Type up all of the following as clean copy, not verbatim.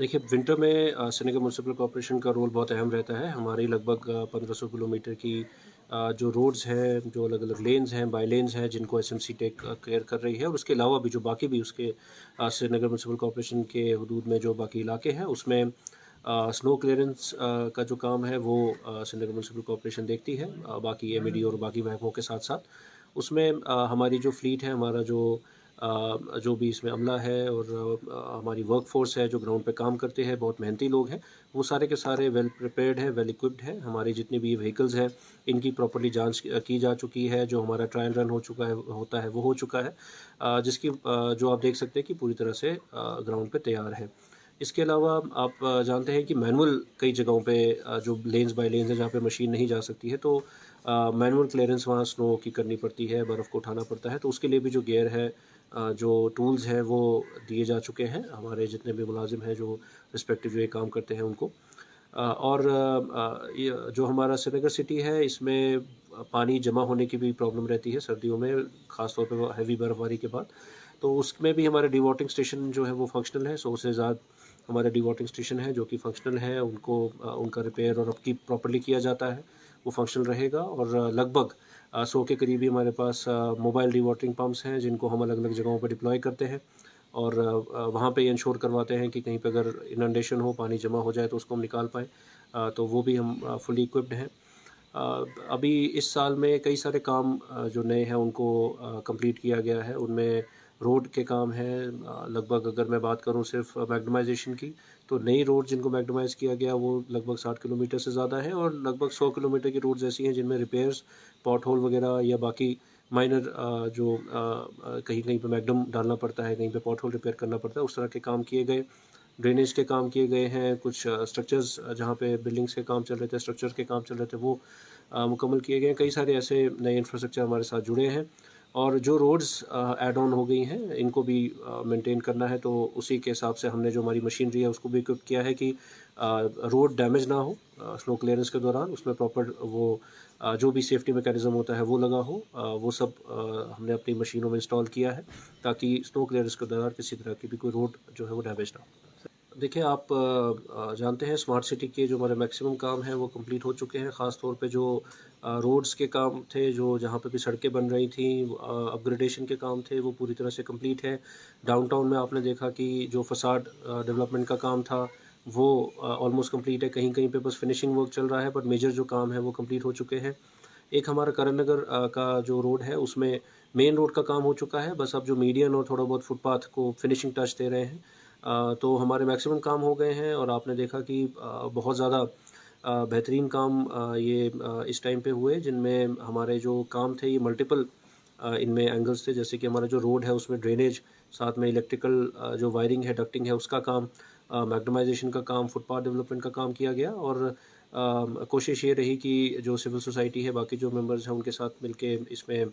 देखिए, विंटर में Srinagar municipal corporation का रोल बहुत अहम रहता है। हमारी लगभग 1500 किलोमीटर की जो रोड्स हैं, जो अलग-अलग लेन्स हैं, बाई लेन्स हैं, जिनको एसएमसी टेक केयर कर रही है, और उसके अलावा भी जो बाकी भी उसके श्रीनगर म्युनिसिपल कॉर्पोरेशन के हुदूद में जो बाकी इलाके हैं, उसमें स्नो क्लीयरेंस का जो काम है, वो श्रीनगर म्युनिसिपल कॉर्पोरेशन देखती है, बाकी एमईडी और बाकी महकमों के साथ-साथ। उसमें हमारी जो फ्लीट है, हमारा जो भी इसमें अमला है और हमारी वर्कफोर्स है जो ग्राउंड पे काम करते हैं, बहुत मेहनती लोग हैं, वो सारे के सारे वेल प्रिपेयर्ड हैं, वेल इक्विप्ड हैं। हमारी जितनी भी व्हीकल्स हैं, इनकी प्रॉपर्ली जांच की जा चुकी है। जो हमारा ट्रायल रन हो चुका है होता है वो हो चुका है, जिसकी जो आप देख सकते हैं कि पूरी तरह से ग्राउंड पे तैयार है। इसके अलावा आप जानते हैं कि मैनुअल कई जगहों पे जो लेन्स बाय लेन्स है जहाँ पे मशीन नहीं जा सकती है, तो मैनुअल क्लियरेंस वहाँ स्नो की करनी पड़ती है, बर्फ़ को उठाना पड़ता है। तो उसके लिए भी जो गियर है, जो टूल्स हैं, वो दिए जा चुके हैं हमारे जितने भी मुलाजिम हैं जो रिस्पेक्टिव जो ये काम करते हैं उनको। और ये जो हमारा श्रीनगर सिटी है, इसमें पानी जमा होने की भी प्रॉब्लम रहती है सर्दियों में, ख़ास तौर पे हैवी बर्फ़बारी के बाद। तो उसमें भी हमारे डिवॉटिंग स्टेशन जो है वो फ़ंक्शनल है। 100 से ज़्यादा हमारे डिवॉटिंग स्टेशन हैं जो कि फ़ंक्शनल हैं, उनको उनका रिपेयर और अपकीप प्रॉपर्ली किया जाता है, वो फ़ंक्शनल रहेगा। और लगभग 100 के करीब ही हमारे पास मोबाइल डिवॉटरिंग पम्प्स हैं, जिनको हम अलग-अलग जगहों पर डिप्लॉय करते हैं, और वहाँ पे इंश्योर करवाते हैं कि कहीं पे अगर इनंडेशन हो, पानी जमा हो जाए, तो उसको हम निकाल पाएँ। तो वो भी हम फुली इक्विप्ड हैं। अभी इस साल में कई सारे काम जो नए हैं उनको कंप्लीट किया गया है। उनमें रोड के काम हैं, लगभग अगर मैं बात करूँ सिर्फ मैग्नेमाइज़ेशन की, तो नई रोड जिनको मैग्नेमाइज़ किया गया वो लगभग 60 किलोमीटर से ज़्यादा है, और लगभग 100 किलोमीटर की रोड्स ऐसी हैं जिनमें रिपेयर्स, पॉट होल वगैरह या बाकी माइनर कहीं-कहीं पे मैग्नम डालना पड़ता है, कहीं पे पॉट होल रिपेयर करना पड़ता है, उस तरह के काम किए गए। ड्रेनेज के काम किए गए हैं, कुछ स्ट्रक्चर्स जहाँ पे बिल्डिंग्स के काम चल रहे थे, स्ट्रक्चर्स के काम चल रहे थे, वो मुकम्मल किए गए हैं। कई सारे ऐसे नए इंफ्रास्ट्रक्चर हमारे साथ जुड़े हैं, और जो रोड्स ऐड ऑन हो गई हैं, इनको भी मेंटेन करना है, तो उसी के हिसाब से हमने जो हमारी मशीनरी है उसको भी इक्विप किया है कि रोड डैमेज ना हो स्नो क्लियरेंस के दौरान। उसमें प्रॉपर वो जो भी सेफ्टी मैकेनिज़्म होता है वो लगा हो, वो सब हमने अपनी मशीनों में इंस्टॉल किया है, ताकि स्नो क्लियरेंस के दौरान किसी तरह की भी कोई रोड जो है वो डैमेज ना हो। देखिए, आप जानते हैं स्मार्ट सिटी के जो हमारे मैक्सिमम काम हैं वो कंप्लीट हो चुके हैं। ख़ास तौर पे जो रोड्स के काम थे, जो जहाँ पे भी सड़कें बन रही थी, अपग्रेडेशन के काम थे, वो पूरी तरह से कंप्लीट है। डाउनटाउन में आपने देखा कि जो फ़साड डेवलपमेंट का काम था, वो ऑलमोस्ट कंप्लीट है। कहीं-कहीं पे बस फिनिशिंग वर्क चल रहा है, बट मेजर जो काम है वो कंप्लीट हो चुके हैं। एक हमारा करण नगर का जो रोड है, उसमें मेन रोड का काम हो चुका है, बस अब जो मीडियन और थोड़ा बहुत फुटपाथ को फिनिशिंग टच दे रहे हैं। तो हमारे मैक्सिमम काम हो गए हैं, और आपने देखा कि बहुत ज़्यादा बेहतरीन काम इस टाइम पे हुए, जिनमें हमारे जो काम थे ये मल्टीपल इनमें एंगल्स थे। जैसे कि हमारा जो रोड है उसमें ड्रेनेज, साथ में इलेक्ट्रिकल जो वायरिंग है, डक्टिंग है, उसका काम, मैग्नेमाइज़ेशन का काम, फुटपाथ डेवलपमेंट का काम किया गया। और कोशिश ये रही कि जो सिविल सोसाइटी है, बाकी जो मेंबर्स हैं, उनके साथ मिलके इसमें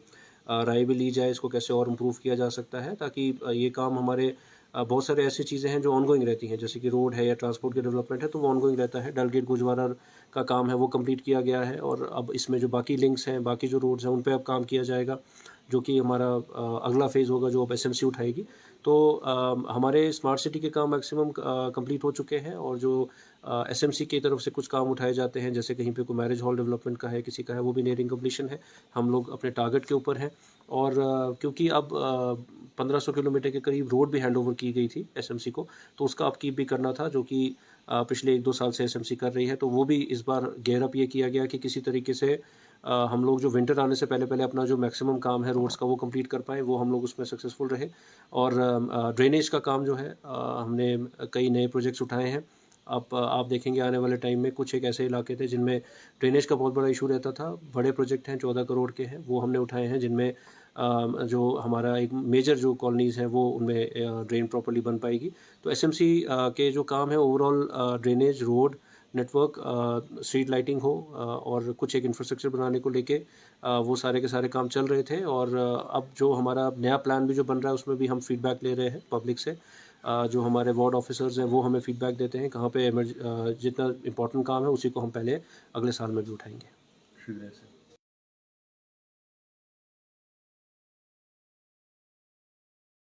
राय भी ली जाए, इसको कैसे और इम्प्रूव किया जा सकता है, ताकि ये काम हमारे बहुत सारे ऐसी चीज़ें हैं जो ऑनगोइंग रहती हैं, जैसे कि रोड है या ट्रांसपोर्ट की डेवलपमेंट है, तो वो ऑनगोइंग रहता है। डलगेट गुजवारा का काम है वो कंप्लीट किया गया है, और अब इसमें जो बाकी लिंक्स हैं, बाकी जो रोड्स हैं, उन पे अब काम किया जाएगा, जो कि हमारा अगला फ़ेज़ होगा, जो अब एसएमसी उठाएगी। तो हमारे स्मार्ट सिटी के काम मैक्सिमम कंप्लीट हो चुके हैं, और जो एसएमसी की तरफ से कुछ काम उठाए जाते हैं, जैसे कहीं पे कोई मैरिज हॉल डेवलपमेंट का है, किसी का है, वो भी नियरिंग कंप्लीशन है। हम लोग अपने टारगेट के ऊपर हैं, और क्योंकि अब 1500 किलोमीटर के करीब रोड भी हैंडओवर की गई थी एसएमसी को, तो उसका अपकीप भी करना था, जो कि पिछले 1-2 साल से एसएमसी कर रही है। तो वो भी इस बार गियर अप ये किया गया कि किसी तरीके से हम लोग जो विंटर आने से पहले-पहले अपना जो मैक्सिमम काम है रोड्स का वो कंप्लीट कर पाएँ, वो हम लोग उसमें सक्सेसफुल रहे। और ड्रेनेज का काम जो है, हमने कई नए प्रोजेक्ट्स उठाए हैं। आप देखेंगे आने वाले टाइम में कुछ एक ऐसे इलाके थे जिनमें ड्रेनेज का बहुत बड़ा इशू रहता था। बड़े प्रोजेक्ट हैं, 14 करोड़ के हैं, वो हमने उठाए हैं, जिनमें जो हमारा एक मेजर जो कॉलोनीज़ हैं वो उनमें ड्रेन प्रॉपर्ली बन पाएगी। तो एसएमसी के जो काम है overall, drainage, road network, street lighting हो, और कुछ एक इंफ्रास्ट्रक्चर बनाने को लेके वो सारे के सारे काम चल रहे थे। और अब जो हमारा नया प्लान भी जो बन रहा है उसमें भी हम फीडबैक ले रहे हैं पब्लिक से। जो हमारे वार्ड ऑफिसर्स हैं वो हमें फीडबैक देते हैं कहाँ पे जितना इम्पोर्टेंट काम है उसी को हम पहले अगले साल में भी उठाएँगे। शुक्रिया सर।